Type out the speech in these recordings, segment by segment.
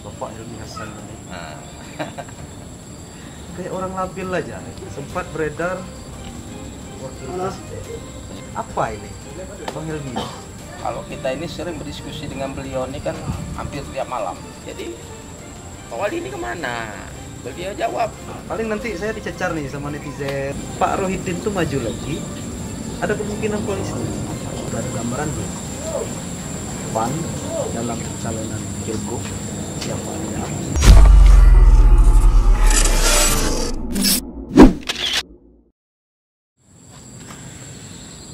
Bapak Helmi Hasan ini. Nah, Kayak orang labil aja. Sempat beredar wakil presiden. Apa ini, Bang Helmi? kalau kita ini sering berdiskusi dengan beliau ini kan hampir tiap malam. Jadi Pak Wali ini kemana? Beliau jawab, Paling nanti saya dicecar nih sama netizen. Pak Rohidin tuh maju lagi. Ada kemungkinan koalisi. Udah ada gambaran tuh. PAN dalam pencalonan Pilgub siapa aja.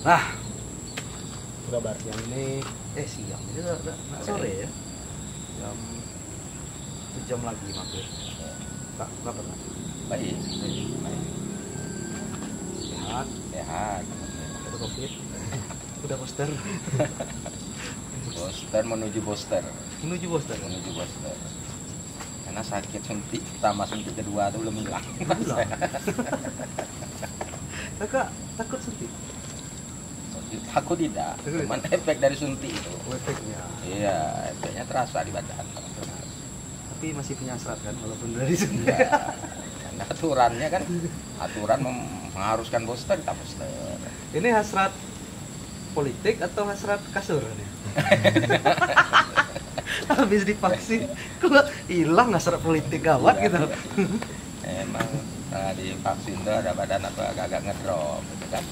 Nah, kabar yang ini siang ini udah sore ya. Jam 1 jam lagi mampir. Kak, kabar Kak? baik, Sehat, sehat. ada covid, udah booster, Booster menuju booster, menuju booster. menuju booster. Karena sakit suntik pertama, suntik kedua itu belum hilang. Belum. Kakak takut suntik? Aku tidak, cuman efek dari suntik itu. Efeknya. Iya, efeknya terasa di badan. Tapi masih punya hasrat kan walaupun dari suntik. Iya, karena aturannya kan, aturan mengharuskan booster, kita booster. Ini hasrat politik atau hasrat kasur nih? Habis divaksin, kalau hilang hasrat politik gawat Iya. gitu. Emang divaksin tuh ada badan apa agak ngedrop gitu kan.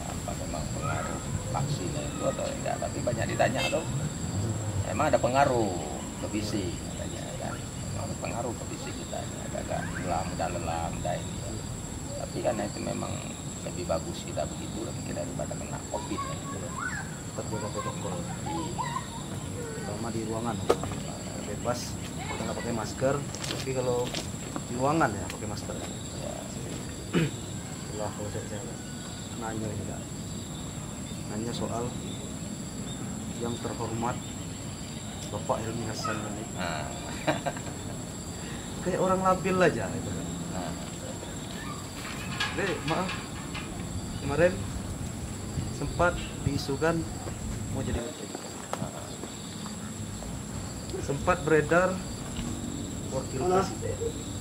Apa memang pengaruh vaksin itu atau enggak, tapi banyak ditanya tuh. Emang ada pengaruh ke fisik katanya kan. Memang ada pengaruh ke fisik kita, agak mudah lelah, mudah ini. Tapi karena itu memang lebih bagus kita begitu lebih daripada kena COVID ya. Tetap jaga protokol. Iya. Terutama di ruangan. Bebas, kita nggak pakai masker. Tapi kalau di ruangan ya pakai masker. Ya. Itulah kalau saya nanya ini Kak. Nanya soal yang terhormat Bapak Helmi Hasan ini. Nah, Kayak orang labil aja gitu kan. nah, Jadi maaf, kemarin sempat diisukan mau jadi menteri. Sempat beredar wakil presiden.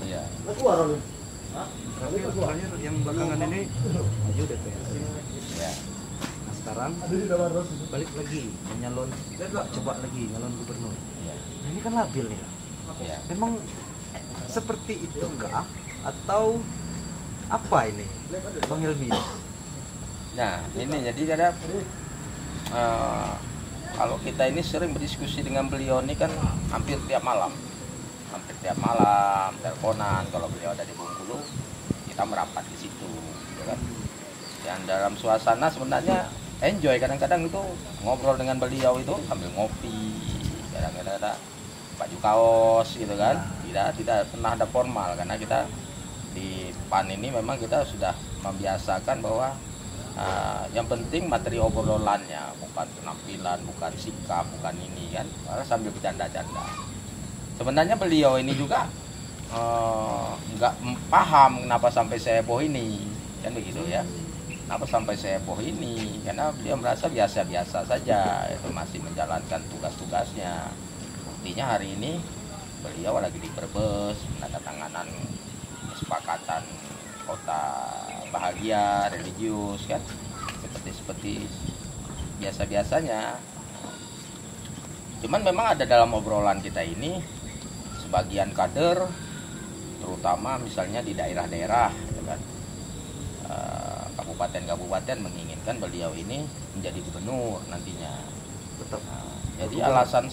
iya. Terakhir yang belakangan ini maju DPR. Ya. Nah sekarang balik lagi menyalon, coba lagi nyalon gubernur. Iya. Nah ini kan labil nih. Iya. Memang seperti itu kah? Atau apa ini, Bang Helmi? Nah, ini jadi ada kalau kita ini sering berdiskusi dengan beliau ini kan hampir tiap malam, teleponan. Kalau beliau ada di Bengkulu, kita merapat di situ, gitu kan. Yang dalam suasana sebenarnya enjoy, kadang-kadang itu ngobrol dengan beliau itu sambil ngopi, kadang-kadang ada baju kaos, gitu kan. Tidak pernah ada formal karena kita di PAN ini memang kita sudah membiasakan bahwa yang penting materi obrolannya, bukan penampilan, bukan sikap, bukan ini kan, malah sambil bercanda-canda. Sebenarnya beliau ini juga nggak paham kenapa sampai seheboh ini, kan begitu ya. Kenapa sampai seheboh ini? Karena beliau merasa biasa-biasa saja, itu masih menjalankan tugas-tugasnya. Buktinya hari ini beliau lagi di Brebes, penandatanganan kesepakatan kota bahagia religius kan, seperti biasa-biasanya. Cuman memang ada dalam obrolan kita ini sebagian kader, terutama misalnya di daerah-daerah ya kan, kabupaten-kabupaten menginginkan beliau ini menjadi gubernur nantinya. Tetap. Jadi alasan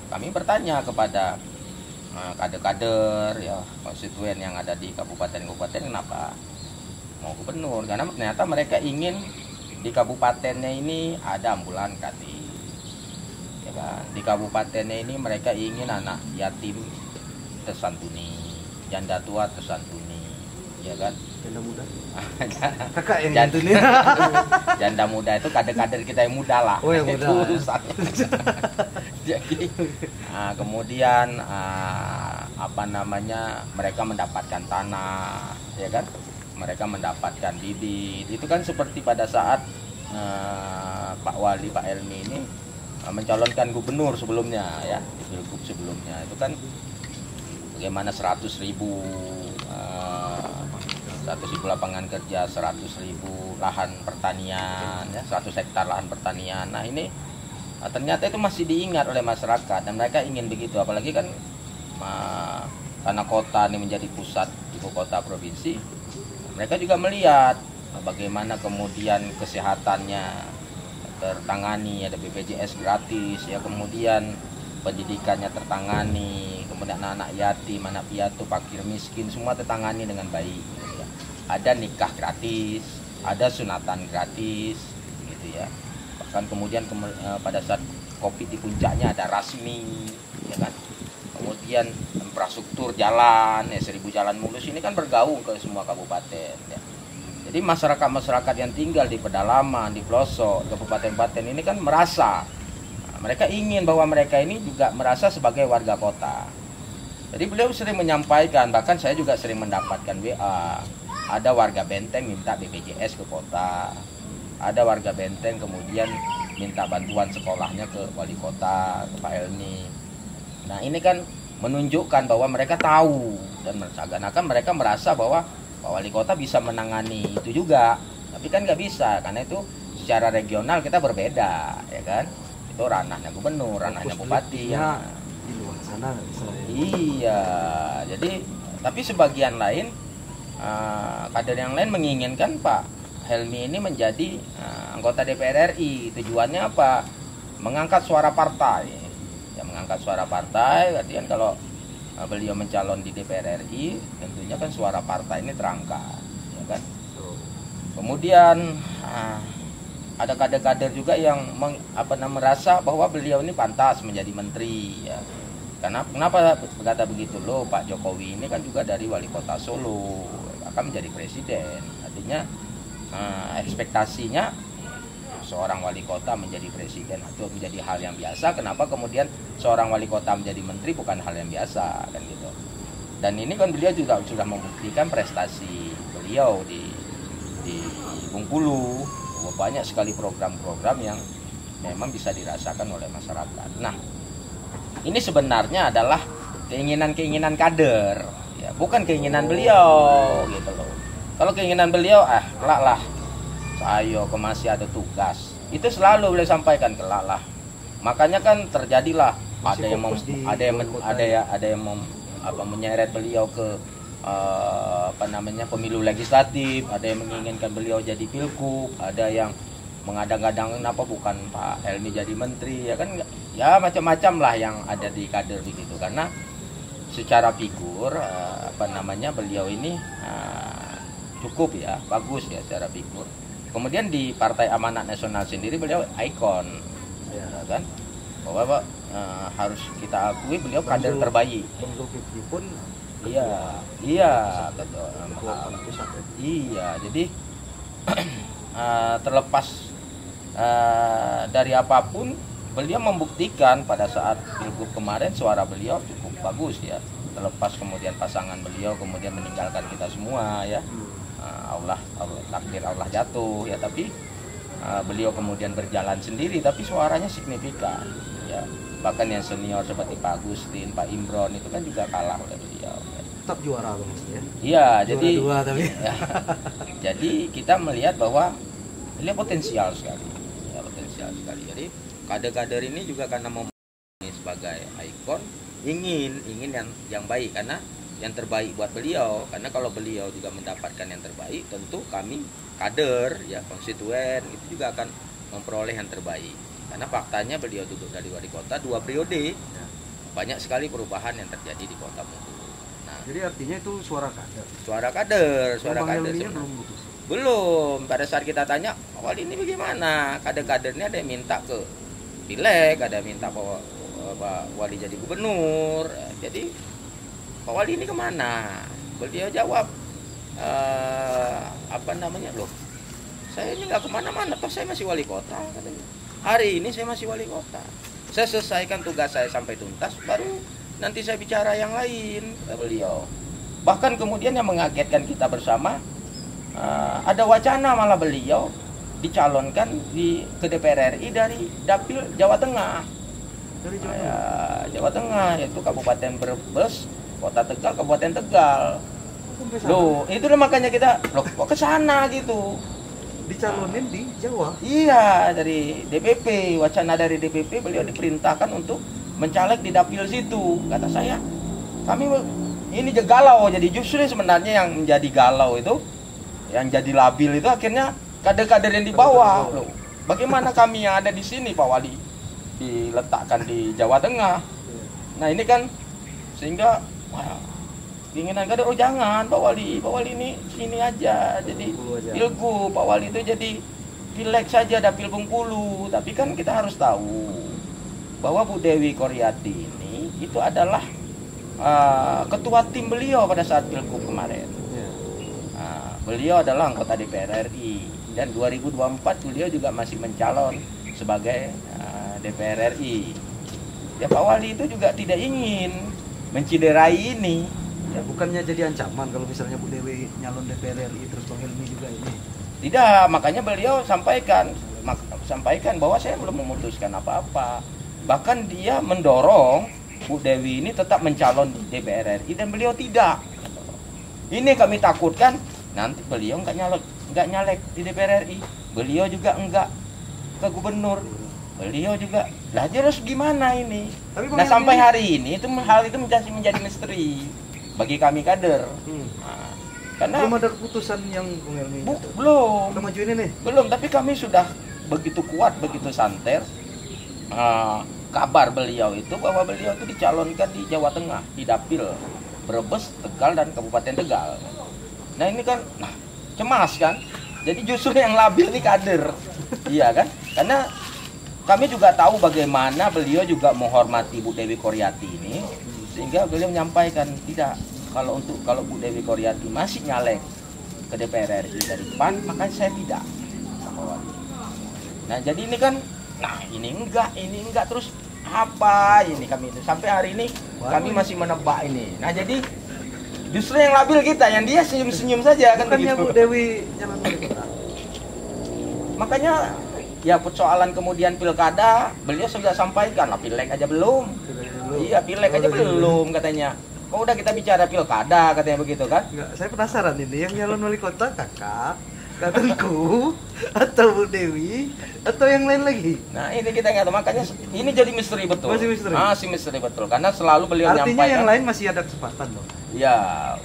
kami bertanya kepada kader-kader ya, konstituen yang ada di kabupaten-kabupaten, kenapa mau gubernur? Karena ternyata mereka ingin di kabupatennya ini ada ambulan kati, ya kan? Di kabupatennya ini mereka ingin anak yatim tersantuni, janda tua tersantuni, ya kan? Janda muda. Kakak yang Janda, nyantunin. janda muda itu kader-kader kita yang muda lah. Oh, yang muda. Itu satu. Jadi kemudian mereka mendapatkan tanah, ya kan? Mereka mendapatkan bibit. Itu kan seperti pada saat Pak Wali, Pak Helmi ini mencalonkan gubernur sebelumnya ya, di pilgub sebelumnya itu kan bagaimana 100.000 lapangan kerja, 100.000 lahan pertanian ya, 100 hektar lahan pertanian. Nah ini ternyata itu masih diingat oleh masyarakat dan mereka ingin begitu, apalagi kan karena kota ini menjadi pusat ibu kota provinsi, mereka juga melihat bagaimana kemudian kesehatannya tertangani, ada BPJS gratis ya, kemudian pendidikannya tertangani, kemudian anak yatim, anak piatu, fakir miskin semua tertangani dengan baik gitu ya. Ada nikah gratis, ada sunatan gratis gitu ya. Bahkan kemudian pada saat Covid di puncaknya ada rasmi ya kan. Kemudian infrastruktur jalan ya, 1000 jalan mulus ini kan bergaung ke semua kabupaten ya. Jadi masyarakat yang tinggal di pedalaman, di pelosok, kabupaten-kabupaten ini kan merasa, mereka ingin bahwa mereka ini juga merasa sebagai warga kota. Jadi beliau sering menyampaikan, bahkan saya juga sering mendapatkan WA, ada warga Benteng minta BPJS ke kota, ada warga Benteng kemudian minta bantuan sekolahnya ke wali kota, ke Pak Helmi. Nah ini kan menunjukkan bahwa mereka tahu dan seakan-akan mereka merasa bahwa Pak Wali Kota bisa menangani itu juga, tapi kan nggak bisa karena itu secara regional kita berbeda, ya kan? Itu ranahnya gubernur, ranahnya bupati. Ya. Di luar sana nggak bisa. Iya, jadi tapi sebagian lain kader yang lain menginginkan Pak Helmi ini menjadi anggota DPR RI. Tujuannya apa? Mengangkat suara partai. Ya, mengangkat suara partai, artinya kalau beliau mencalon di DPR RI, tentunya kan suara partai ini terangkat, ya kan? Kemudian ada kader-kader juga yang merasa bahwa beliau ini pantas menjadi menteri, ya. Karena kenapa berkata begitu loh? Pak Jokowi ini kan juga dari wali kota Solo, akan menjadi presiden. Artinya ekspektasinya seorang wali kota menjadi presiden atau menjadi hal yang biasa. Kenapa kemudian seorang wali kota menjadi menteri bukan hal yang biasa kan gitu. Dan ini kan beliau juga sudah membuktikan prestasi beliau di Bengkulu, banyak sekali program-program yang memang bisa dirasakan oleh masyarakat. Nah ini sebenarnya adalah keinginan-keinginan kader ya, bukan keinginan beliau gitu loh. Kalau keinginan beliau kelak lah saya masih ada tugas, itu selalu beliau sampaikan, kelak lah. Makanya kan terjadilah ada yang menyeret beliau ke pemilu legislatif, ada yang menginginkan beliau jadi pilgub, ada yang mengadang-adang kenapa bukan Pak Helmi jadi menteri, ya kan, ya macam-macam lah yang ada di kader begitu. Karena secara figur beliau ini cukup ya, bagus ya secara figur. Kemudian di Partai Amanat Nasional sendiri beliau ikon, ya kan, bahwa harus kita akui beliau kader terbaik. Bang Zulkifli pun iya betul. Iya, jadi terlepas dari apapun, beliau membuktikan pada saat pilgub kemarin suara beliau cukup bagus ya. Terlepas kemudian pasangan beliau kemudian meninggalkan kita semua ya. Takdir Allah jatuh ya, tapi beliau kemudian berjalan sendiri tapi suaranya signifikan ya. Bahkan yang senior seperti Pak Agustin, Pak Imron itu kan juga kalah oleh beliau ya. Tetap juara Bang ya. Iya, jadi dua, tapi. Ya, jadi kita melihat bahwa beliau potensial sekali. Ya, potensial sekali. Jadi kader-kader ini juga karena ini sebagai ikon ingin yang baik, karena yang terbaik buat beliau. Karena kalau beliau juga mendapatkan yang terbaik, tentu kami kader ya, konstituen itu juga akan memperoleh yang terbaik. Karena faktanya beliau duduk dari wali kota 2 periode, banyak sekali perubahan yang terjadi di kota Bengkulu. Nah, jadi artinya itu suara kader. Suara kader belum. Pada saat kita tanya awal ini bagaimana, kader-kadernya ada yang minta ke pileg, ada yang minta bahwa Pak Wali jadi gubernur. Jadi Pak Wali ini kemana? Beliau jawab, loh, saya ini nggak kemana-mana, toh saya masih wali kota, katanya. Hari ini saya masih wali kota. Saya selesaikan tugas saya sampai tuntas, baru nanti saya bicara yang lain, kata beliau. Bahkan kemudian yang mengagetkan kita bersama, ada wacana malah beliau dicalonkan ke DPR RI dari Dapil Jawa Tengah. Dari Jawa. Ya, Jawa Tengah, yaitu Kabupaten Brebes, Kota Tegal, Kabupaten Tegal. Sampai sana. Loh, itu makanya kita kok ke sana gitu. Dicalonin di Jawa. Iya, dari DPP, wacana dari DPP beliau diperintahkan untuk mencaleg di dapil situ. Kata saya, kami ini galau, jadi justru sebenarnya yang menjadi galau itu, yang jadi labil itu akhirnya kader-kader yang di bawah. Loh, bagaimana kami yang ada di sini, Pak Wali, diletakkan di Jawa Tengah. Nah ini kan sehingga wah, keinginan kader, oh jangan Pak Wali ini sini aja jadi pilgub, Pak Wali itu jadi pileg saja dapil Bengkulu. Tapi kan kita harus tahu bahwa Bu Dewi Koryati ini itu adalah ketua tim beliau pada saat pilgub kemarin. Beliau adalah anggota DPR RI dan 2024 beliau juga masih mencalon sebagai DPR RI. Ya Pak Wali itu juga tidak ingin menciderai ini. Ya, bukannya jadi ancaman kalau misalnya Bu Dewi nyalon DPR RI terus Bang Helmi juga ini. Tidak, makanya beliau sampaikan bahwa saya belum memutuskan apa-apa. Bahkan dia mendorong Bu Dewi ini tetap mencalon di DPR RI dan beliau tidak. Ini kami takutkan nanti beliau nggak nyalek di DPR RI. Beliau juga enggak ke gubernur. Beliau juga, lah terus gimana ini? Nah sampai hari ini itu hal itu menjadi misteri bagi kami kader. Nah, karena belum ada keputusan yang Bung Helmi. Belum. Kita maju ini nih. Belum, tapi kami sudah begitu kuat, begitu santer. Kabar beliau itu bahwa beliau itu dicalonkan di Jawa Tengah, di Dapil Brebes, Tegal dan Kabupaten Tegal. Nah ini kan, cemas kan? Jadi justru yang labil ini kader, iya kan? Karena kami juga tahu bagaimana beliau juga menghormati Bu Dewi Koryati ini, sehingga beliau menyampaikan tidak, kalau Bu Dewi Koryati masih nyalek ke DPR RI dari PAN, maka saya tidak. Nah jadi ini kan, ini enggak terus apa ini kami itu sampai hari ini kami masih menebak ini. Nah jadi justru yang labil kita, yang dia senyum-senyum saja kan begitu. Bu Dewi nyalon wali kota. Makanya ya persoalan kemudian pilkada beliau sudah sampaikan, pileg aja belum. Iya pileg aja belum katanya. Kok udah kita bicara pilkada katanya begitu kan? Enggak, saya penasaran ini yang nyalon wali kota kakak, kaderku, atau Bu Dewi, atau yang lain lagi. Nah ini kita nggak tahu, makanya ini jadi misteri betul. Masih misteri. Masih misteri betul, karena selalu beliau artinya nyampaikan. Yang lain masih ada kesempatan dong. Ya,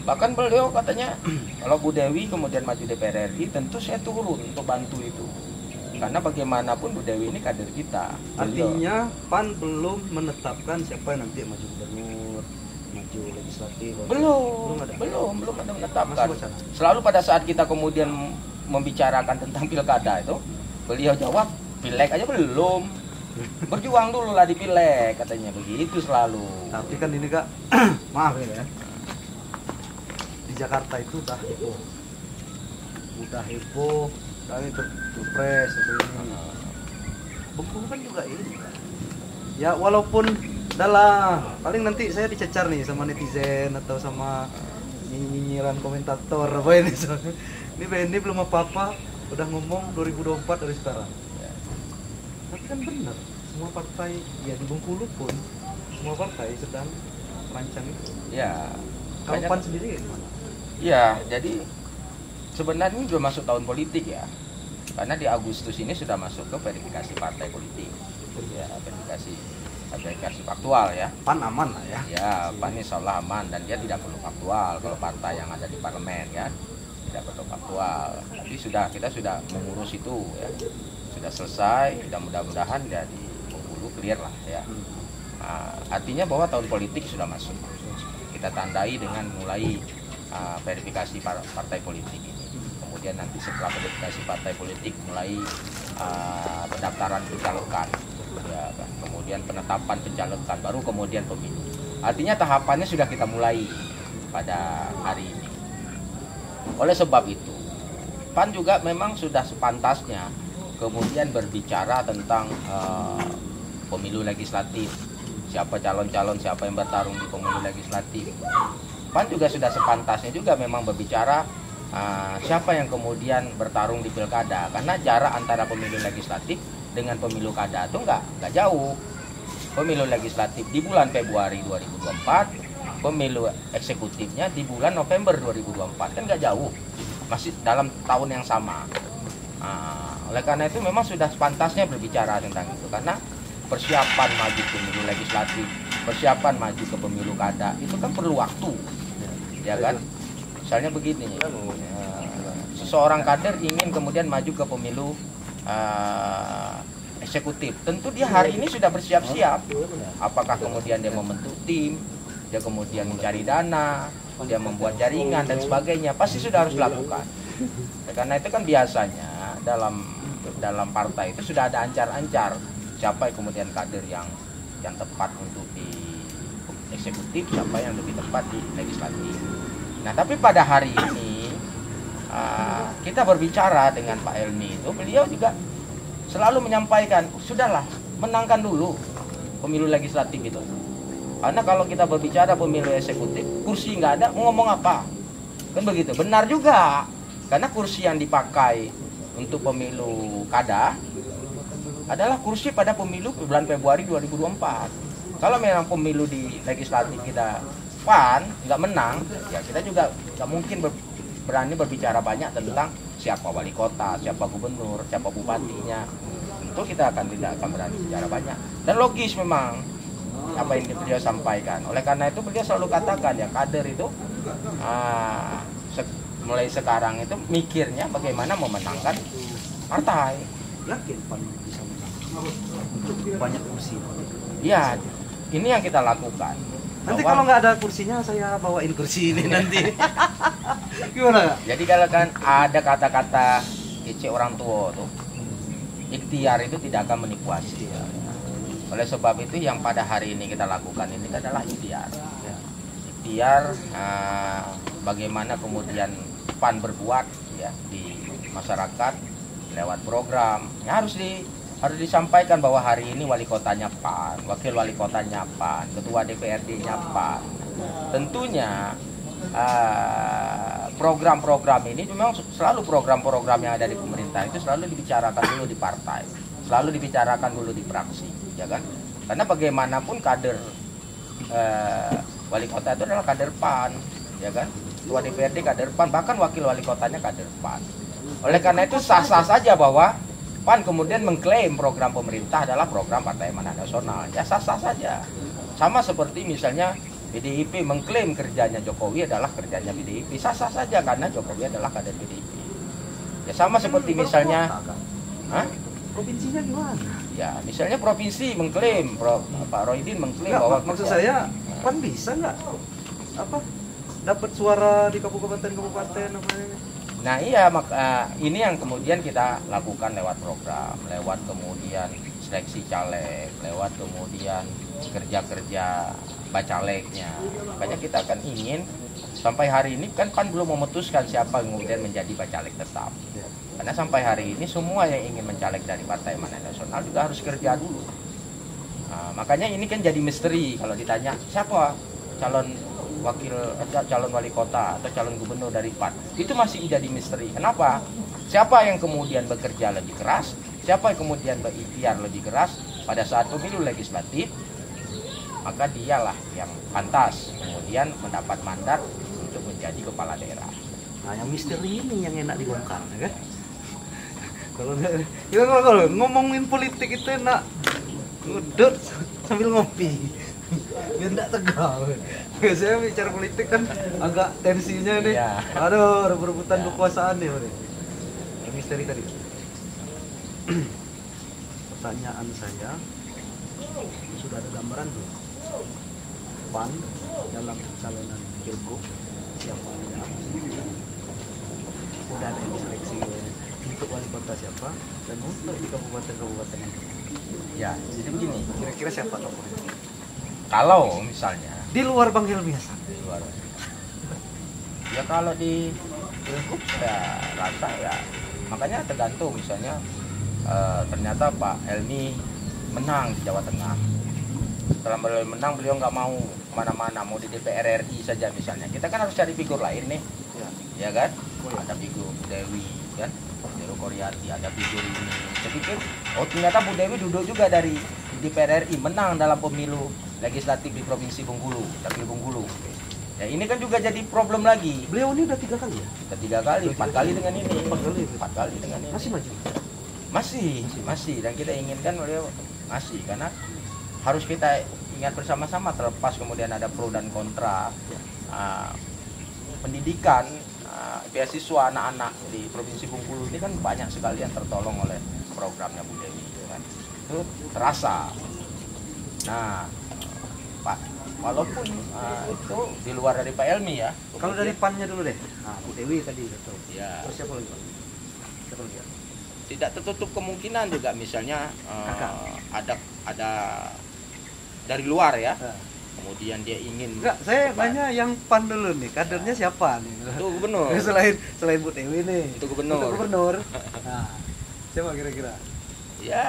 bahkan beliau katanya kalau Bu Dewi kemudian maju DPR RI, tentu saya turun untuk bantu itu. Karena bagaimanapun Bu Dewi ini kader kita. Artinya PAN belum menetapkan siapa yang nanti maju gubernur, maju legislatif. Belum ada menetapkan. Selalu pada saat kita kemudian membicarakan tentang pilkada itu, beliau jawab pileg aja belum. Berjuang dulu lah di pileg katanya begitu selalu. Tapi kan ini Kak, maaf ya. Di Jakarta itu udah heboh. Kami pilpres atau ini. Bengkulu kan juga ini. Ya walaupun paling nanti saya dicecar nih sama netizen atau sama nyinyiran komentator apa ini soalnya. Ini BND belum apa-apa udah ngomong 2024 dari sekarang. Tapi kan benar, semua partai ya di Bengkulu pun semua partai sedang merancang itu. Ya. Kalau PAN sendiri gimana? Ya, jadi sebenarnya ini sudah masuk tahun politik ya. Karena di Agustus ini sudah masuk ke verifikasi partai politik. Ya, verifikasi faktual ya. PAN aman lah ya. Ya, PAN insya Allah aman dan dia tidak perlu faktual kalau partai yang ada di parlemen kan. Tidak perlu faktual. Tapi kita sudah mengurus itu ya. Sudah selesai dan mudah-mudahan ya di Bengkulu clear lah ya. Artinya bahwa tahun politik sudah masuk. Kita tandai dengan mulai verifikasi partai politik ini. Kemudian nanti setelah verifikasi partai politik mulai pendaftaran pencalekan, ya, kemudian penetapan pencalekan, baru kemudian pemilu. Artinya tahapannya sudah kita mulai pada hari ini. Oleh sebab itu, PAN juga memang sudah sepantasnya kemudian berbicara tentang pemilu legislatif, siapa calon-calon, siapa yang bertarung di pemilu legislatif. PAN juga sudah sepantasnya juga memang berbicara siapa yang kemudian bertarung di pilkada, karena jarak antara pemilu legislatif dengan pemilu kada itu nggak jauh. Pemilu legislatif di bulan Februari 2024, pemilu eksekutifnya di bulan November 2024, kan nggak jauh, masih dalam tahun yang sama. Oleh karena itu memang sudah sepantasnya berbicara tentang itu, karena persiapan maju pemilu legislatif, persiapan maju ke pemilu kada itu kan perlu waktu, ya kan? Misalnya begini, seseorang kader ingin kemudian maju ke pemilu eksekutif, tentu dia hari ini sudah bersiap-siap. Apakah kemudian dia membentuk tim, dia kemudian mencari dana, dia membuat jaringan dan sebagainya, pasti sudah harus dilakukan. Karena itu kan biasanya dalam partai itu sudah ada ancar-ancar siapa yang kemudian kader yang tepat untuk di eksekutif, siapa yang lebih tepat di legislatif. Nah, tapi pada hari ini kita berbicara dengan Pak Helmi itu, beliau juga selalu menyampaikan, sudahlah, menangkan dulu pemilu legislatif itu. Karena kalau kita berbicara pemilu eksekutif, kursi nggak ada, mau ngomong apa? Kan begitu. Benar juga, karena kursi yang dipakai untuk pemilu kada adalah kursi pada pemilu bulan Februari 2024. Kalau memang pemilu di legislatif kita PAN nggak menang, ya kita juga nggak mungkin berani berbicara banyak tentang siapa wali kota, siapa gubernur, siapa bupatinya. Tentu kita tidak akan berani bicara banyak. Dan logis memang apa yang beliau sampaikan. Oleh karena itu beliau selalu katakan ya, kader itu mulai sekarang itu mikirnya bagaimana memenangkan partai. Yakin Pan bisa menang untuk banyak kursi? Ya, ini yang kita lakukan. Nanti kalau nggak ada kursinya, saya bawain kursi ini nanti. Gimana? Jadi kalau kan ada kata-kata kece orang tua tuh, ikhtiar itu tidak akan menipu hasil. Oleh sebab itu yang pada hari ini kita lakukan ini adalah ikhtiar. Ikhtiar bagaimana kemudian PAN berbuat ya di masyarakat lewat program. Ya, harus disampaikan bahwa hari ini wali kotanya PAN, wakil wali kotanya PAN, ketua DPRD-nya PAN. Tentunya program-program ini memang selalu program-program yang ada di pemerintah itu selalu dibicarakan dulu di partai, selalu dibicarakan dulu di fraksi, ya kan? Karena bagaimanapun kader wali kota itu adalah kader PAN, ya kan? Ketua DPRD kader PAN, bahkan wakil wali kotanya kader PAN. Oleh karena itu sah-sah saja bahwa PAN kemudian mengklaim program pemerintah adalah program Partai Amanat Nasional. Ya sah-sah saja. Sama seperti misalnya PDIP mengklaim kerjanya Jokowi adalah kerjanya PDIP. Sah-sah saja karena Jokowi adalah kader PDIP. Ya sama seperti misalnya provinsinya gimana? Ya misalnya provinsi mengklaim, Pak Roydin mengklaim bahwa maksud saya PAN bisa nggak dapat suara di kabupaten-kabupaten apa ini? Nah iya, ini yang kemudian kita lakukan lewat program, lewat kemudian seleksi caleg, lewat kemudian kerja-kerja bacaleknya. Makanya kita akan ingin, sampai hari ini kan PAN belum memutuskan siapa yang kemudian menjadi bacalek tetap. Karena sampai hari ini semua yang ingin mencaleg dari Partai Amanat Nasional juga harus kerja dulu. Makanya ini kan jadi misteri kalau ditanya siapa calon wali kota atau calon gubernur dari PAN, itu masih jadi misteri. Kenapa? Siapa yang kemudian bekerja lebih keras, siapa yang kemudian berikhtiar lebih keras pada saat pemilu legislatif, maka dialah yang pantas kemudian mendapat mandat untuk menjadi kepala daerah. Nah, yang misteri ini yang enak dibongkar, ya kan? Kalau ngomongin politik itu enak ngudut sambil ngopi. Biar enggak tegang. Biasanya bicara politik kan agak tensinya nih. Ya. Aduh, rebutan kekuasaan nih. Yang misteri tadi. Pertanyaan saya, sudah ada gambaran tuh PAN dalam pencalonan pilgub siapa ya? Sudah ada yang seleksi untuk wali kota siapa dan untuk di kabupaten-kabupaten yang ya, jadi begini. Kira-kira siapa tokohnya? Kalau misalnya di luar Bang Helmi Hasan, di luar. Ya kalau di pilgub saya rasa ya, makanya tergantung misalnya ternyata Pak Helmi menang di Jawa Tengah. setelah beliau menang beliau nggak mau kemana-mana, mau di DPR RI saja misalnya. Kita kan harus cari figur lain nih, ya kan? Ada figur Bu Dewi kan, Dewi Koryati, ada figur ini. Saya pikir, oh ternyata Bu Dewi duduk juga dari DPR RI, menang dalam pemilu legislatif di Provinsi Bengkulu, Dapil Bengkulu. Ya ini kan juga jadi problem lagi. Beliau ini udah 3 kali ya? Udah 3 kali, 4 kali dengan ini. 4 kali dengan ini. Masih maju? Masih. Dan kita inginkan beliau masih, karena harus kita ingat bersama-sama, terlepas kemudian ada pro dan kontra. Pendidikan, beasiswa anak-anak di Provinsi Bengkulu ini kan banyak sekali yang tertolong oleh programnya Bu Dewi, kan? Itu terasa. Nah, Pak, walaupun itu di luar dari Pak Elmi ya. Kalau dari PAN-nya dulu deh. Nah, Bu Dewi tadi betul. Ya. Terus siapa lagi, Pak? Siapa lagi ya? Tidak tertutup kemungkinan juga misalnya ada dari luar ya. Kemudian dia ingin. Enggak, saya nanya yang PAN dulu nih. Kadernya siapa nih? Itu gubernur. selain Bu Dewi nih. Itu gubernur. Untuk gubernur. Nah, siapa kira-kira? Ya.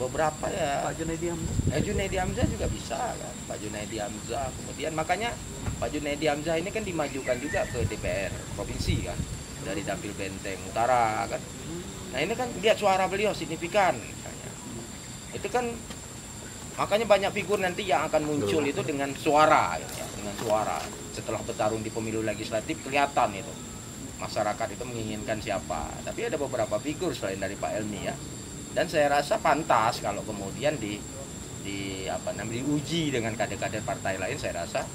Beberapa ya. Pak Junaidi Hamzah. Junaidi Hamzah juga bisa kan. Pak Junaidi Hamzah. Kemudian makanya Pak Junaidi Hamzah ini kan dimajukan juga ke DPR provinsi kan. Dari Dapil Benteng Utara kan. Nah ini kan lihat suara beliau signifikan misalnya. Itu kan makanya banyak figur nanti yang akan muncul itu dengan suara ya, dengan suara. Setelah bertarung di pemilu legislatif kelihatan itu. Masyarakat itu menginginkan siapa. Tapi ada beberapa figur selain dari Pak Elmi ya. Dan saya rasa pantas kalau kemudian diuji dengan kader-kader partai lain, saya rasa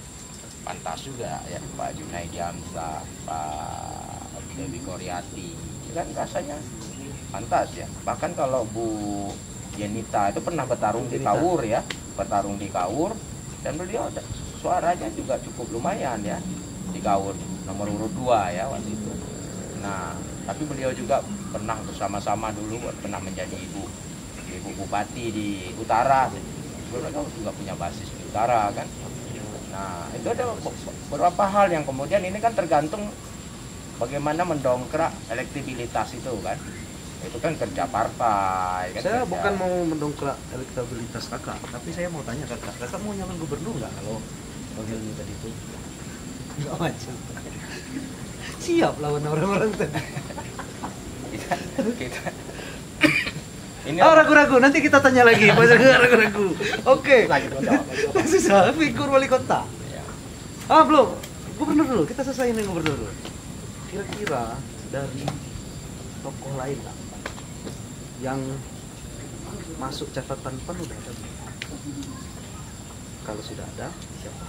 pantas juga ya Pak Junaidi Hamzah, Pak Dewi Koryati, kan rasanya pantas ya. Bahkan kalau Bu Yenita itu pernah bertarung di Kaur ya, dan beliau suaranya juga cukup lumayan ya di Kaur, nomor urut 2 ya waktu itu. Nah, tapi beliau juga pernah bersama-sama dulu, pernah menjadi ibu bupati di Utara. Beliau juga punya basis di Utara kan. Nah, itu ada beberapa hal yang kemudian ini kan tergantung bagaimana mendongkrak elektibilitas itu kan. Itu kan kerja partai kan. Saya bukan mau mendongkrak elektabilitas kakak, tapi saya mau tanya kakak mau nyalon gubernur nggak kalau Bang Helmi tadi itu? Nggak maju. Siap lawan orang-orang tadi. kita ini ragu-ragu, nanti kita tanya lagi. Masa ragu-ragu. Oke. Susah, figur wali kota. ya. Belum. Gubernur dulu, kita selesaiin yang gubernur dulu. Kira-kira dari tokoh lain lah yang masuk catatan PAN udah ada. Kalau sudah ada, siapa?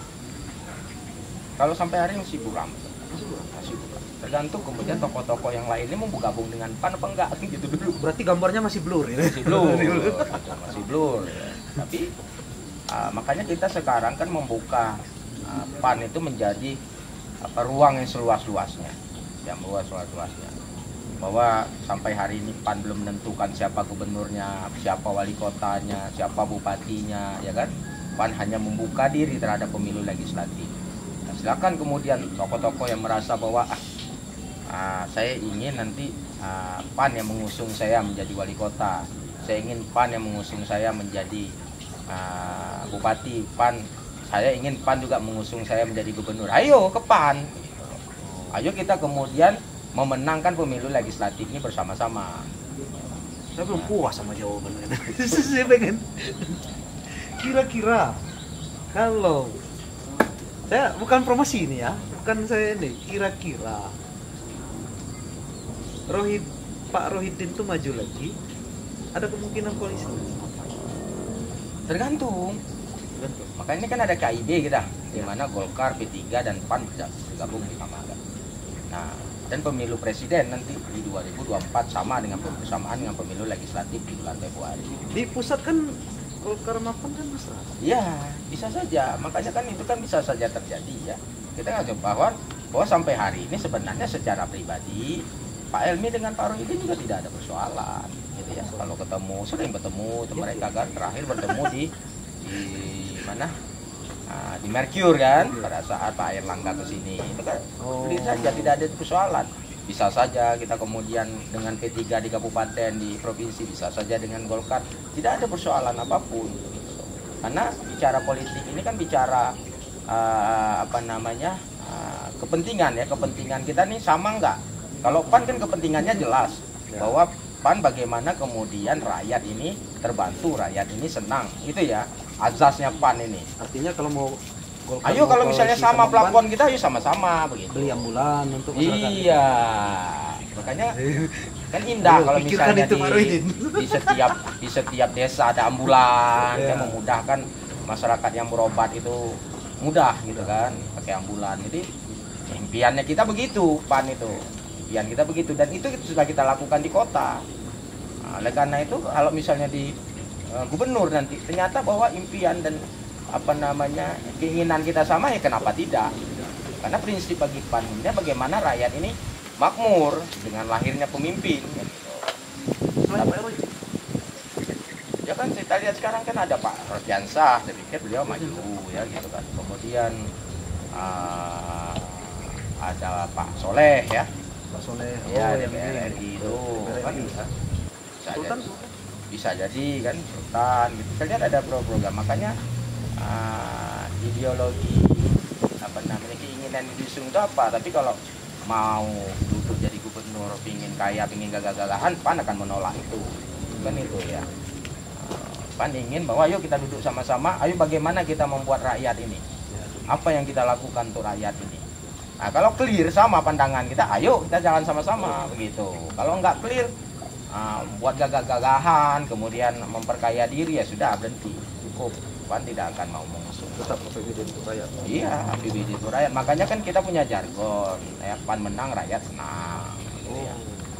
Kalau sampai hari ini masih buram. Tergantung kemudian tokoh-tokoh yang lainnya mau bergabung dengan PAN apa enggak gitu dulu. Berarti gambarnya masih blur ya? Masih blur ya. Tapi makanya kita sekarang kan membuka PAN itu menjadi ruang yang seluas-luasnya, bahwa sampai hari ini PAN belum menentukan siapa gubernurnya, siapa wali kotanya, siapa bupatinya, ya kan? PAN hanya membuka diri terhadap pemilu legislatif. Nah, silakan kemudian tokoh-tokoh yang merasa bahwa saya ingin nanti PAN yang mengusung saya menjadi wali kota, saya ingin PAN yang mengusung saya menjadi bupati, saya ingin PAN juga mengusung saya menjadi gubernur. Ayo ke PAN, ayo kita kemudian memenangkan pemilu legislatif ini bersama-sama. Saya belum puas sama jawabannya. Saya pengen kira-kira kalau saya bukan promosi ini ya, bukan saya ini, kira-kira Pak Rohidin tuh maju lagi, ada kemungkinan koalisi? Tergantung. Makanya ini kan ada KIB kita, di mana Golkar, P3 dan PAN bergabung bersama kan. Nah, dan pemilu presiden nanti di 2024 bersamaan dengan pemilu legislatif di bulan Februari. Di pusat kan Golkar sama PAN kan mesra. Iya, bisa saja. Makanya kan itu kan bisa saja terjadi ya. Kita nggak bahwa sampai hari ini sebenarnya secara pribadi Pak Elmi dengan Pak Rohidin juga tidak ada persoalan, gitu ya. Kalau ketemu, sering bertemu, itu mereka kan terakhir bertemu di mana? Di Merkur kan, pada saat Pak Erlangga ke sini, itu kan saja tidak ada persoalan. bisa saja kita kemudian dengan P3 di kabupaten, di provinsi, bisa saja dengan Golkar, tidak ada persoalan apapun gitu. Karena bicara politik ini kan bicara kepentingan ya, kepentingan kita nih sama nggak? Kalau PAN kan kepentingannya jelas bahwa PAN bagaimana kemudian rakyat ini terbantu, rakyat ini senang, itu ya azasnya PAN ini. Artinya kalau mau Golkar, Ayo kalau misalnya koalisi sama PAN, plafon kita, ayo sama-sama begitu. beli ambulan untuk masyarakat. Iya, makanya kan indah kalau Pikirkan misalnya itu, Pak Rohidin. di setiap desa ada ambulan, Iya. ya memudahkan masyarakat yang berobat itu mudah gitu kan, pakai ambulan. Jadi impiannya kita begitu, PAN itu, impian kita begitu, dan itu sudah kita lakukan di kota. Nah, oleh karena itu kalau misalnya di gubernur nanti ternyata bahwa impian dan keinginan kita sama, ya kenapa tidak? Karena prinsip bagi PAN ini bagaimana rakyat ini makmur dengan lahirnya pemimpin gitu. Selain Pak Rohidin, Ya kan kita lihat sekarang kan ada Pak Rodiansah, saya pikir beliau maju ya gitu kan. Kemudian ada Pak Soleh ya, Pak Soleh, ya yang DPR RI itu kan bisa. bisa Sultan, jadi, bisa jadi kan Sultan gitu. Kita lihat ada program, makanya ideologi keinginan diusung itu apa, tapi kalau mau duduk jadi gubernur, pingin kaya, pingin gagah-gagahan, PAN akan menolak itu kan itu ya. PAN ingin bahwa ayo kita duduk sama-sama, ayo bagaimana kita membuat rakyat ini, apa yang kita lakukan untuk rakyat ini. Nah kalau clear sama pandangan kita, ayo kita jalan sama-sama begitu. Kalau nggak clear, buat gagah-gagahan, kemudian memperkaya diri, ya sudah berhenti, cukup. PAN tidak akan mau mengusung. tetap APBD untuk rakyat. Iya, APBD itu rakyat. Makanya kan kita punya jargon, ya, PAN menang rakyat senang. Gitu ya.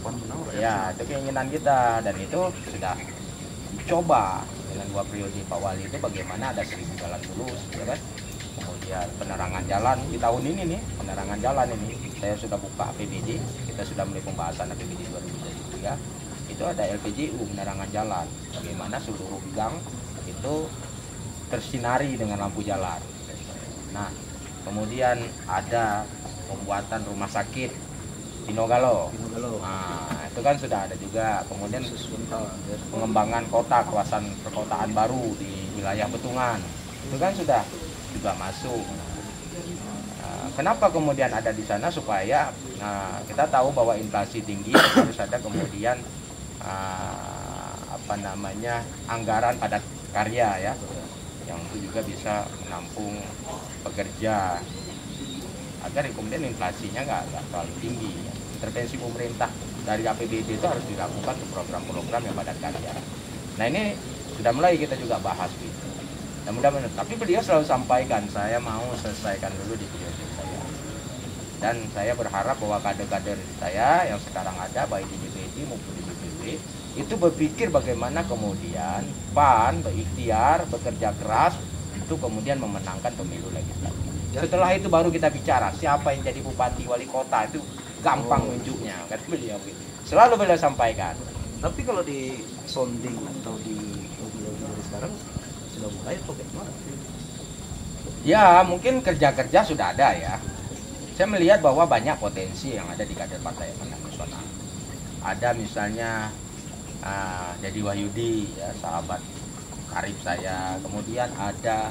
PAN menang rakyat. Ya, itu keinginan kita, dan itu sudah dicoba dengan 2 periode Pak Wali itu, bagaimana ada 1000 jalan lurus, ya kan? Kemudian penerangan jalan di tahun ini nih, penerangan jalan ini saya sudah buka APBD, kita sudah mulai pembahasan APBD 2023. Itu ada LPJU penerangan jalan, bagaimana seluruh gang itu tersinari dengan lampu jalan. Nah, kemudian ada pembuatan rumah sakit di Nogalo. Nah, itu kan sudah ada juga. Kemudian pengembangan kota, kawasan perkotaan baru di wilayah Betungan, itu kan sudah juga masuk. Kenapa kemudian ada di sana? Supaya kita tahu bahwa inflasi tinggi, harus ada kemudian anggaran padat karya ya, yang itu juga bisa menampung pekerja agar kemudian inflasinya nggak terlalu tinggi. Intervensi pemerintah dari APBD itu harus dilakukan untuk program-program yang padat karya. Nah ini sudah mulai kita juga bahas gitu. Dan mudah-mudahan, tapi beliau selalu sampaikan, saya mau selesaikan dulu di periode saya. Dan saya berharap bahwa kader-kader saya yang sekarang ada, baik di DPD maupun di DPW, itu berpikir bagaimana kemudian PAN berikhtiar, bekerja keras untuk kemudian memenangkan pemilu legislatif. Setelah itu baru kita bicara siapa yang jadi bupati, wali kota, itu gampang nunjuknya, kan beliau gitu. Selalu beliau sampaikan. Tapi kalau di sounding atau di dari sekarang sudah mulai atau bagaimana? Ya mungkin kerja-kerja sudah ada ya. Saya melihat bahwa banyak potensi yang ada di kader Partai Amanat Nasional. Ada misalnya Dedi Wahyudi, ya, sahabat karib saya. Kemudian ada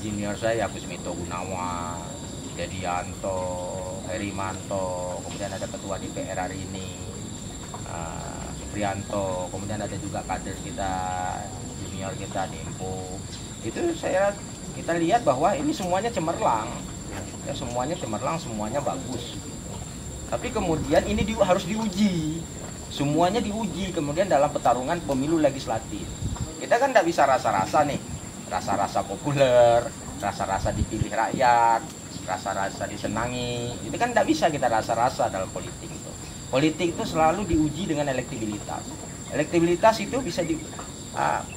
junior saya, Kusmito Gunawan, Dedi Yanto, Herimanto. Kemudian ada ketua DPR hari ini, Supriyanto. Kemudian ada juga kader kita, junior kita Dempo. Itu kita lihat bahwa ini semuanya cemerlang, ya, semuanya cemerlang, semuanya bagus. Tapi kemudian ini harus diuji. Semuanya diuji kemudian dalam pertarungan pemilu legislatif. Kita kan tidak bisa rasa-rasa nih, rasa-rasa populer, rasa-rasa dipilih rakyat, rasa-rasa disenangi. Itu kan tidak bisa kita rasa-rasa dalam politik itu. Politik itu selalu diuji dengan elektabilitas. Elektabilitas itu bisa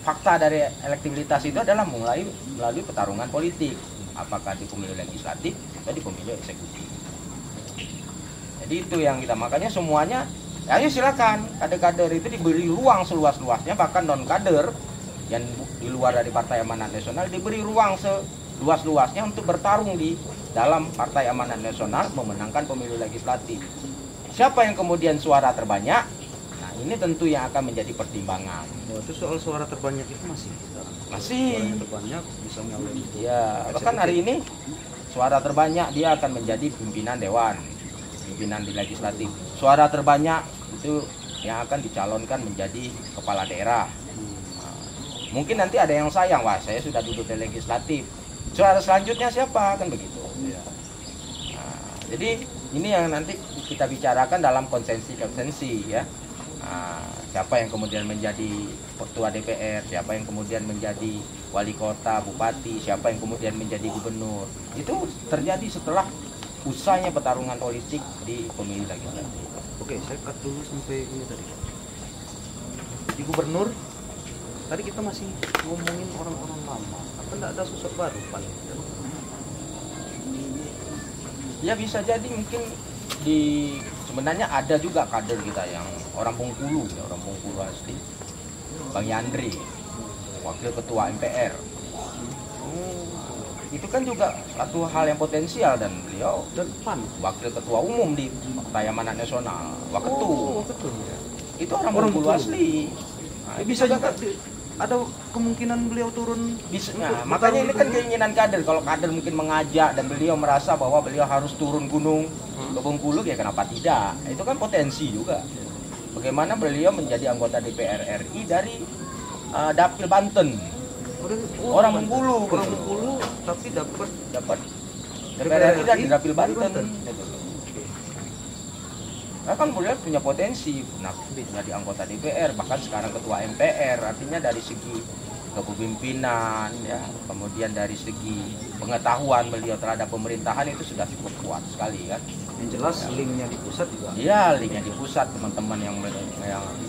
fakta dari elektabilitas itu adalah melalui pertarungan politik, apakah di pemilu legislatif atau di pemilu eksekutif. Jadi itu yang kita, makanya semuanya, ayo silakan kader-kader itu diberi ruang seluas-luasnya, bahkan non kader yang di luar dari Partai Amanat Nasional diberi ruang luas-luasnya untuk bertarung di dalam Partai Amanat Nasional memenangkan pemilu legislatif. Siapa yang kemudian suara terbanyak? Nah, ini tentu yang akan menjadi pertimbangan. Oh, itu soal suara terbanyak itu masih Masih. Suara yang terbanyak bisa melalui Ya, bahkan hari ini suara terbanyak dia akan menjadi pimpinan dewan, pimpinan di legislatif. Suara terbanyak itu yang akan dicalonkan menjadi kepala daerah. Nah, mungkin nanti ada yang sayang, wah saya sudah duduk di legislatif. Suara selanjutnya siapa? Kan begitu. Ya. Nah, jadi ini yang nanti kita bicarakan dalam konsensi ya. Nah, siapa yang kemudian menjadi ketua DPR, siapa yang kemudian menjadi wali kota, bupati, siapa yang kemudian menjadi gubernur. Itu terjadi setelah usainya pertarungan politik di pemilu legislatif. Oke, saya cut dulu sampai ini tadi. Di gubernur, tadi kita masih ngomongin orang-orang lama. Apa enggak ada sosok baru, Pak? Ya bisa jadi mungkin sebenarnya ada juga kader kita yang orang Bengkulu, ya, orang Bengkulu asli. Bang Yandri, wakil ketua MPR. Itu kan juga satu hal yang potensial dan beliau Dan PAN. wakil ketua umum di Partai Amanat Nasional, Waketum. Betul. Itu orang Orang Bengkulu Bengkulu. asli. Nah, Bisa juga ada kemungkinan beliau turun. bisa. untuk Nah, bertarung makanya ini di kan gubernur. keinginan kader. Kalau kader mungkin mengajak dan beliau merasa bahwa beliau harus turun gunung ke Bengkulu, ya kenapa tidak? Itu kan potensi juga. Bagaimana beliau menjadi anggota DPR RI dari Dapil Banten, orang Bengkulu, Orang Bengkulu tapi dapat dapat DPR RI dari Dapil Banten. Nah, kan beliau punya potensi, jadi anggota DPR, bahkan sekarang ketua MPR. Artinya dari segi kepemimpinan, ya, kemudian dari segi pengetahuan beliau terhadap pemerintahan itu sudah cukup kuat sekali kan. yang jelas linknya di pusat juga. Iya, linknya di pusat, teman-teman yang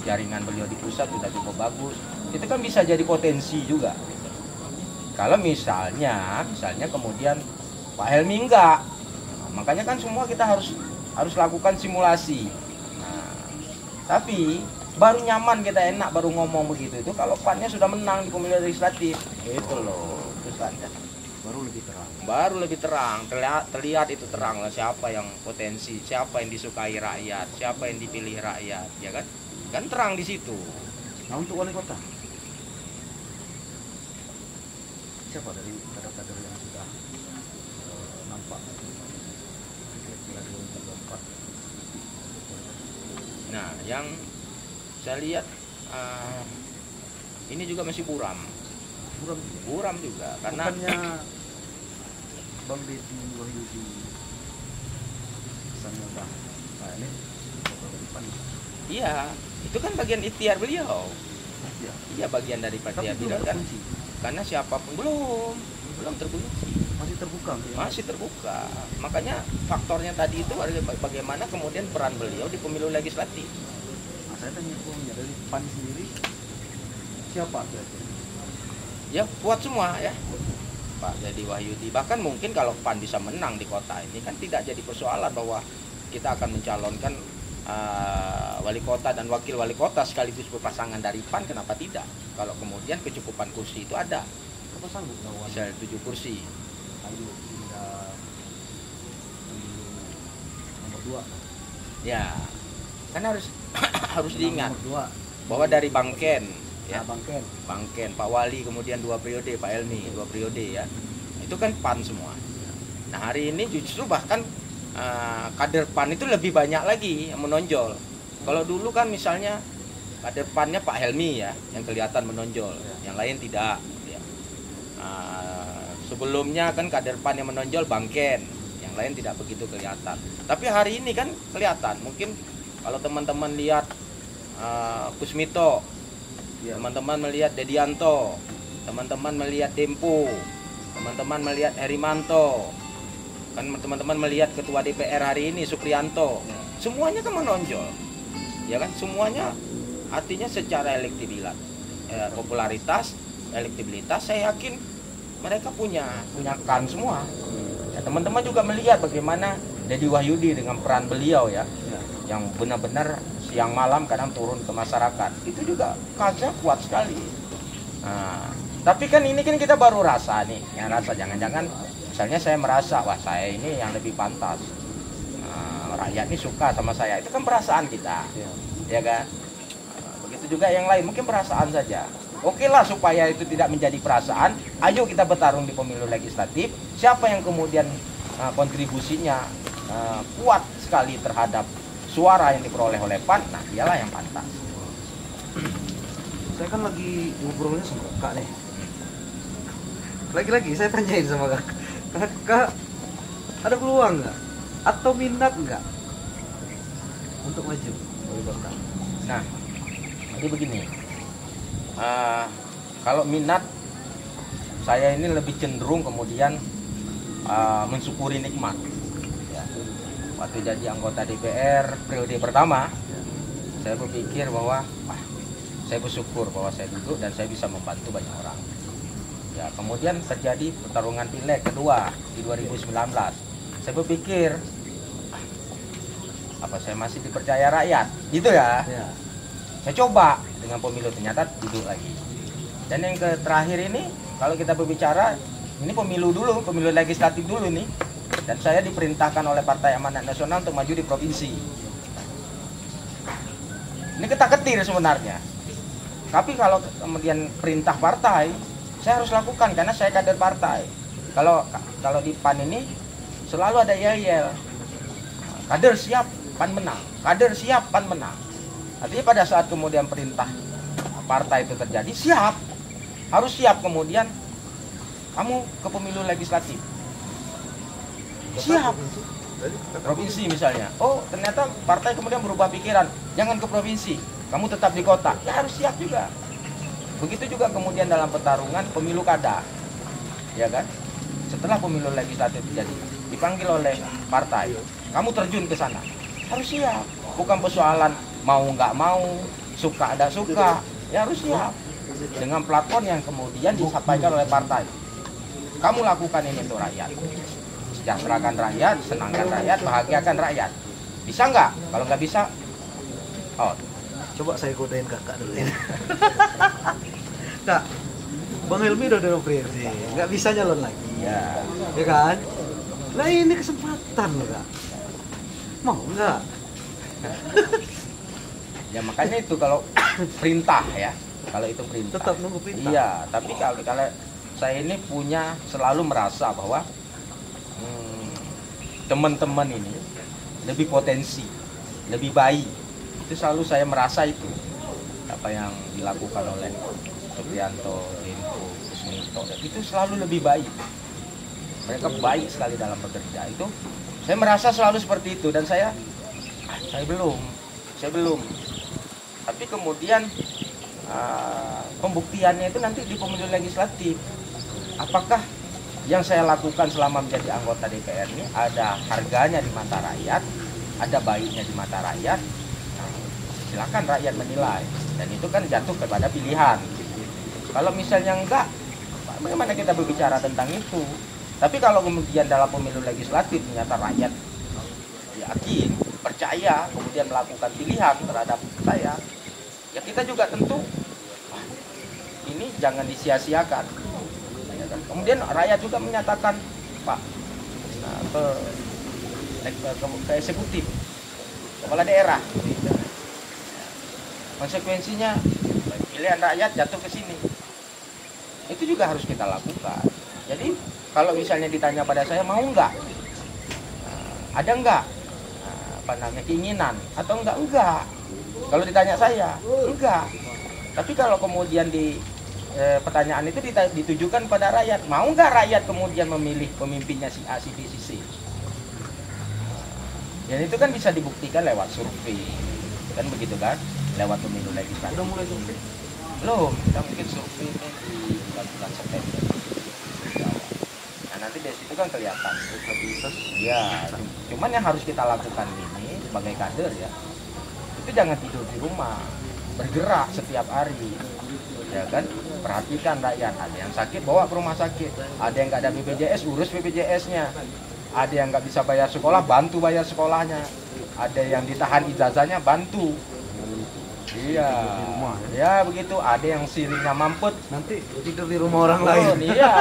jaringan beliau di pusat sudah cukup bagus. Itu kan bisa jadi potensi juga. Kalau misalnya kemudian Pak Helmi enggak, nah, makanya kan semua kita harus lakukan simulasi. Nah, tapi baru nyaman kita enak baru ngomong begitu itu kalau PAN-nya sudah menang di pemilu legislatif. Itu loh, urusannya. Baru lebih terang, terlihat itu terang lah siapa yang potensi, siapa yang disukai rakyat, siapa yang dipilih rakyat, ya kan? Kan terang di situ. Nah, untuk wali kota, siapa dari kader-kader yang sudah nampak kira-kira 2024? Nah, yang saya lihat ini juga masih buram juga karena Bukannya Bang Deddy Wahyudi kesannya udah, nah ini foto dari PAN. iya, itu kan bagian ikhtiar beliau. Ya. Iya, bagian dari Tapi ikhtiar belum beliau kan. terkunci, Karena siapapun belum terkunci. masih terbuka. Masih terbuka. Makanya faktornya tadi itu bagaimana kemudian peran beliau di pemilu legislatif. Nah, saya tanya Bang, dari PAN sendiri siapa kira-kira? Ya kuat semua ya Pak Deddy Wahyudi. Bahkan mungkin kalau PAN bisa menang di kota ini kan tidak jadi persoalan bahwa kita akan mencalonkan wali kota dan wakil wali kota sekaligus berpasangan dari PAN. Kenapa tidak? Kalau kemudian kecukupan kursi itu ada, Apa sanggup lawan bisa 7 kursi. Ayu hingga nomor 2? Ya kan harus harus diingat Nomor 2 bahwa dari Bangken ya, Bangken. Pak Wali, kemudian 2 periode, Pak Helmi 2 periode ya, itu kan PAN semua. Nah hari ini justru bahkan kader PAN itu lebih banyak lagi yang menonjol. Kalau dulu kan misalnya kader PAN-nya Pak Helmi ya yang kelihatan menonjol, yang lain tidak ya. Sebelumnya kan kader PAN yang menonjol Bangken, yang lain tidak begitu kelihatan. Tapi hari ini kan kelihatan. Mungkin kalau teman-teman lihat Kusmito, teman-teman melihat Dedianto, teman-teman melihat Dempo, teman-teman melihat Herimanto, kan teman-teman melihat ketua DPR hari ini Supriyanto, semuanya kan menonjol, ya kan, semuanya artinya secara popularitas, elektabilitas, saya yakin mereka punya kan semua. Ya, teman-teman juga melihat bagaimana Deddy Wahyudi dengan peran beliau ya, yang benar-benar siang malam kadang turun ke masyarakat, itu juga kansnya kuat sekali. Nah, Tapi kan ini kan kita baru rasa nih, yang rasa jangan-jangan misalnya saya merasa wah saya ini yang lebih pantas, rakyat ini suka sama saya, itu kan perasaan kita, ya kan. Begitu juga yang lain, mungkin perasaan saja. Oke lah, supaya itu tidak menjadi perasaan, ayo kita bertarung di pemilu legislatif. Siapa yang kemudian kontribusinya kuat sekali terhadap suara yang diperoleh oleh PAN, nah dialah yang pantas. Saya kan lagi ngobrolnya sama kakak nih. Lagi-lagi saya tanyain sama kakak, ada peluang nggak? Atau minat nggak untuk maju wali kota? Nah, jadi begini, kalau minat, saya ini lebih cenderung kemudian mensyukuri nikmat. Ya. Waktu jadi anggota DPR periode pertama, saya berpikir bahwa saya bersyukur bahwa saya duduk dan saya bisa membantu banyak orang. Ya, kemudian terjadi pertarungan pileg kedua di 2019. Saya berpikir, apa saya masih dipercaya rakyat? Gitu ya. Saya coba dengan pemilu, ternyata duduk lagi. Dan yang terakhir ini, kalau kita berbicara, ini pemilu dulu, pemilu legislatif dulu nih. Dan saya diperintahkan oleh Partai Amanat Nasional untuk maju di provinsi. Ini ketar-ketir sebenarnya. Tapi kalau kemudian perintah partai, saya harus lakukan karena saya kader partai. Kalau di PAN ini selalu ada yel-yel. Kader siap, PAN menang. Kader siap, PAN menang. Artinya pada saat kemudian perintah partai itu terjadi, siap. Harus siap kemudian kamu ke pemilu legislatif. Siap. Provinsi misalnya. Oh, ternyata partai kemudian berubah pikiran. Jangan ke provinsi, kamu tetap di kota. Ya harus siap juga. Begitu juga kemudian dalam pertarungan pemilu kada, ya kan? Setelah pemilu legislatif terjadi, dipanggil oleh partai, kamu terjun ke sana, harus siap. Bukan persoalan mau nggak mau, suka ada suka, ya harus siap. Dengan platform yang kemudian disampaikan oleh partai, kamu lakukan ini untuk rakyat, sejahterakan rakyat, senangkan rakyat, bahagiakan rakyat. Bisa nggak? Kalau nggak bisa, out. Coba saya godain kakak dulu ya. Kak, Bang Helmi udah ada periode, nggak bisa nyalon lagi. Ya. Ya kan? Nah ini kesempatan loh kak. Mau nggak? Ya makanya itu kalau perintah ya, kalau itu perintah. Tetap nunggu perintah. Iya, tapi kalau saya ini selalu merasa bahwa teman-teman ini lebih potensi, lebih baik. Itu selalu saya merasa itu apa yang dilakukan oleh Supriyanto, Limpo, Kusmito itu selalu lebih baik. Mereka baik sekali dalam bekerja. Itu saya merasa selalu seperti itu dan saya belum. Tapi kemudian pembuktiannya itu nanti di pemilu legislatif. Apakah yang saya lakukan selama menjadi anggota DPR ini ada harganya di mata rakyat, ada baiknya di mata rakyat? Silakan rakyat menilai, dan itu kan jatuh kepada pilihan. Kalau misalnya enggak, bagaimana kita berbicara tentang itu? Tapi kalau kemudian dalam pemilu legislatif ternyata rakyat yakin, percaya, kemudian melakukan pilihan terhadap saya, ya kita juga tentu ini jangan disia-siakan. Kemudian rakyat juga menyatakan, Pak, ke eksekutif, kepala daerah, konsekuensinya pilihan rakyat jatuh ke sini. Itu juga harus kita lakukan. Jadi kalau misalnya ditanya pada saya, mau nggak? Ada nggak keinginan atau enggak? Kalau ditanya saya, enggak. Tapi kalau kemudian di pertanyaan itu ditujukan pada rakyat, mau nggak rakyat kemudian memilih pemimpinnya si A, si B, si C? Dan itu kan bisa dibuktikan lewat survei, kan begitu kan? Lewat pemilu legislatif. Udah mulai survei? Belum, kita mungkin survei di bulan September. Nah nanti dari situ kan kelihatan. Ya, cuman yang harus kita lakukan ini sebagai kader ya, itu jangan tidur di rumah, bergerak setiap hari, ya kan? Perhatikan rakyat. Ada yang sakit bawa ke rumah sakit, ada yang nggak ada BPJS urus BPJS-nya, ada yang nggak bisa bayar sekolah bantu bayar sekolahnya, ada yang ditahan ijazahnya bantu. Iya, di rumah. ya begitu. Ada yang sirinya mampet. Nanti tidur di rumah orang Oh, lain. iya,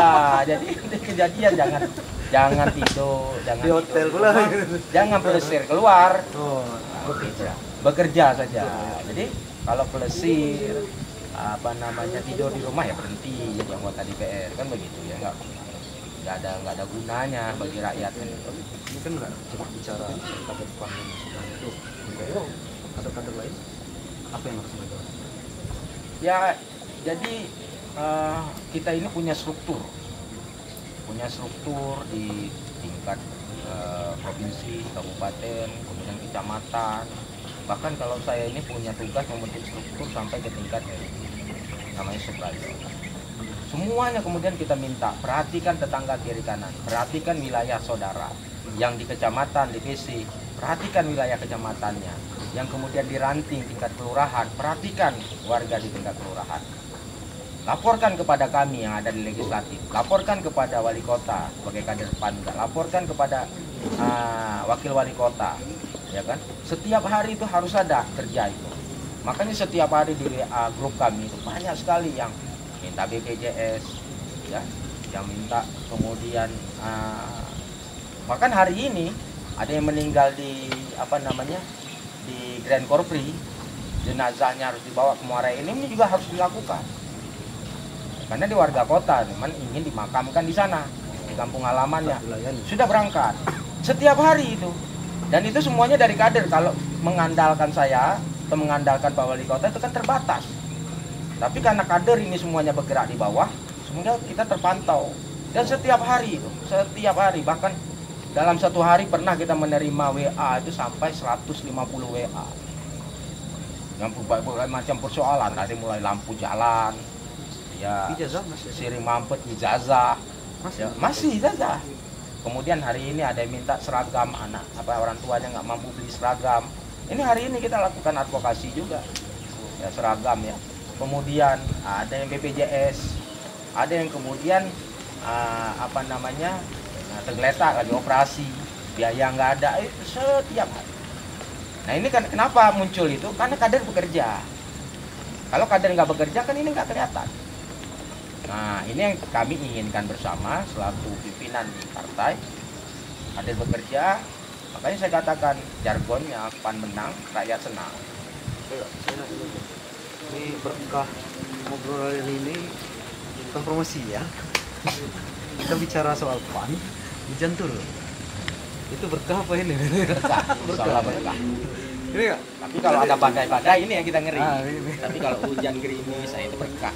jadi ini kejadian jangan tidur, jangan Di hotel tidur pula. rumah, jangan pelesir keluar, Oh, bekerja saja. Jadi kalau pelesir apa namanya tidur di rumah ya berhenti jadi anggota DPR kan begitu ya, nggak ada gunanya bagi rakyat kan. ini kan nggak cuma bicara kader PAN yang masuk itu. Kader-kader lain apa yang harus mereka lakukan? Ya jadi kita ini punya struktur di tingkat provinsi, kabupaten, kemudian kecamatan. Bahkan kalau saya ini punya tugas membentuk struktur sampai ke tingkat namanya subrado. Semuanya kemudian kita minta perhatikan tetangga kiri kanan, perhatikan wilayah saudara yang di kecamatan, divisi, perhatikan wilayah kecamatannya, yang kemudian di ranting tingkat kelurahan, perhatikan warga di tingkat kelurahan. Laporkan kepada kami yang ada di legislatif, laporkan kepada wali kota sebagai kader Panda, laporkan kepada wakil wali kota, ya kan? Setiap hari itu harus ada kerja itu. Makanya setiap hari di WA grup kami itu banyak sekali yang minta BPJS, ya, yang minta kemudian bahkan hari ini ada yang meninggal di apa namanya di Grand Korpri, jenazahnya harus dibawa ke Muara Enim, ini juga harus dilakukan. Karena di warga kota, teman ingin dimakamkan di sana, di kampung halamannya. Sudah berangkat setiap hari itu, dan itu semuanya dari kader. Kalau mengandalkan saya atau mengandalkan Pak Wali Kota itu kan terbatas. Tapi karena kader ini semuanya bergerak di bawah, semuanya kita terpantau. Dan setiap hari itu, bahkan dalam satu hari pernah kita menerima WA itu sampai 150 WA. Yang berbagai macam persoalan, dari mulai lampu jalan, ya, siri mampet, ijazah, masih ijazah. Kemudian hari ini ada yang minta seragam anak, orang tuanya nggak mampu beli seragam. Ini hari ini kita lakukan advokasi juga, ya, seragam ya. Kemudian ada yang BPJS, ada yang kemudian tergeletak lagi operasi, biaya nggak ada, itu setiap hari. Nah ini kan kenapa muncul itu? Karena kader bekerja. Kalau kader nggak bekerja kan ini nggak kelihatan. Nah ini yang kami inginkan bersama selaku pimpinan di partai, kader bekerja. Makanya saya katakan jargonnya PAN menang, rakyat senang. Ini berkah ngobrolan ini bukan promosi ya. Kita bicara soal PAN, hujan turun. Itu berkah apa ini? Berkah, berkah. Ini enggak? Tapi kalau ada badai-badai ini yang kita ngeri. Ini. Tapi kalau hujan gerimis, itu berkah.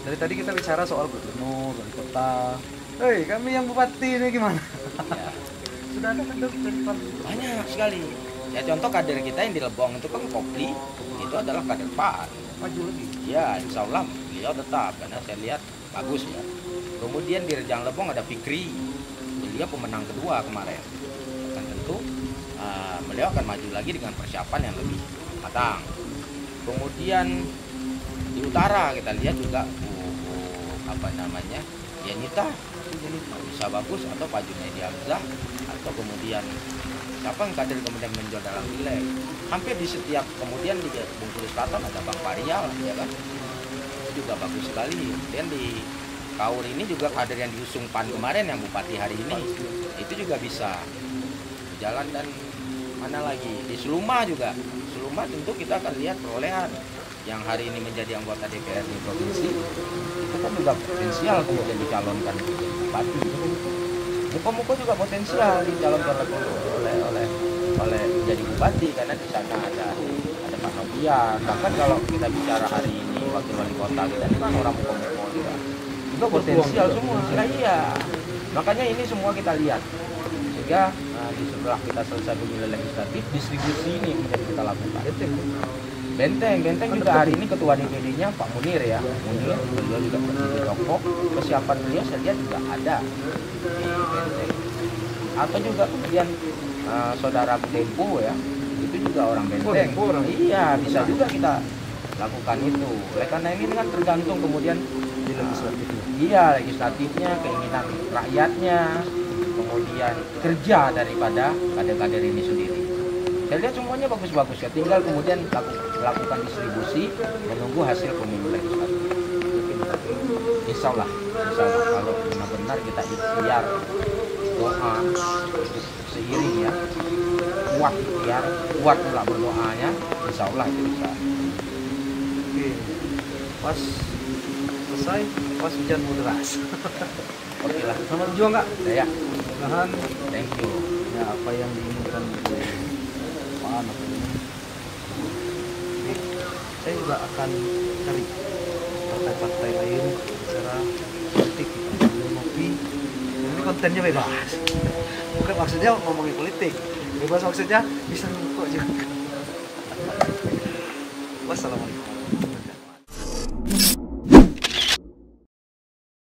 Dari tadi kita bicara soal gubernur, wali kota. Hei, kami yang bupati ini gimana? Ya. Sudah ada kader dari PAN? Banyak sekali. Ya contoh kader kita yang di Lebong itu kan Kopli, itu adalah kader PAN. Maju lagi. Ya, insya Allah beliau tetap, karena saya lihat bagus ya. Kemudian di Rejang Lebong ada Fikri, beliau pemenang kedua kemarin. Dan tentu beliau akan maju lagi dengan persiapan yang lebih matang. Kemudian di utara kita lihat juga Yanita bisa bagus, atau Pak Junaidi Hamzah, atau kemudian siapa yang kader kemudian menjual dalam pileg. Hampir di setiap, kemudian di Bengkulu Selatan ada Bang Parial, ya kan, itu juga bagus sekali. Dan di Kaur ini juga kader yang diusung PAN kemarin yang bupati hari ini itu juga bisa berjalan. Dan mana lagi di Seluma juga, Seluma tentu kita akan lihat perolehan yang hari ini menjadi anggota DPR di provinsi itu kan juga potensial kemudian dicalonkan bupati. Muka-muka juga potensial dicalonkan oleh jadi bupati, karena di sana ada Pak Novian. Bahkan kalau kita bicara hari ini wakil wali kota kita ini kan orang muka-muka juga potensial semua. Nah, iya, makanya ini semua kita lihat sehingga di setelah kita selesai pemilu legislatif, distribusi ini menjadi kita lakukan. Benteng juga hari ini ketua DPD-nya Pak Munir ya, beliau juga berdiri tokoh, persiapan beliau saya lihat juga ada di Benteng. Atau juga kemudian saudara Tempo ya, itu juga orang Benteng. Iya, bisa juga kita lakukan itu. Oleh karena ini kan tergantung kemudian di legislatifnya. Iya, legislatifnya, keinginan rakyatnya, kemudian kerja daripada kader-kader ini sendiri. Saya lihat semuanya bagus-bagus ya. Tinggal kemudian lakukan distribusi, menunggu hasil pemilu legislatif. Insya Allah kalau benar-benar kita ikhtiar doa untuk seiring ya, kuat ikhtiar, kuat pula berdoanya, insya Allah itu bisa. Oke. Pas selesai, pas hujan mau deras. Oke lah, Selamat berjuang Kak. ya, Mudah-mudahan thank you. ya apa yang diinginkan oleh Pak Anak ini. Oke. Saya juga akan cari partai-partai lain secara politik kita sambil ngopi. Ini kontennya bebas. Bukan maksudnya ngomongin politik. Bebas maksudnya bisa ngerokok juga. Wassalamualaikum.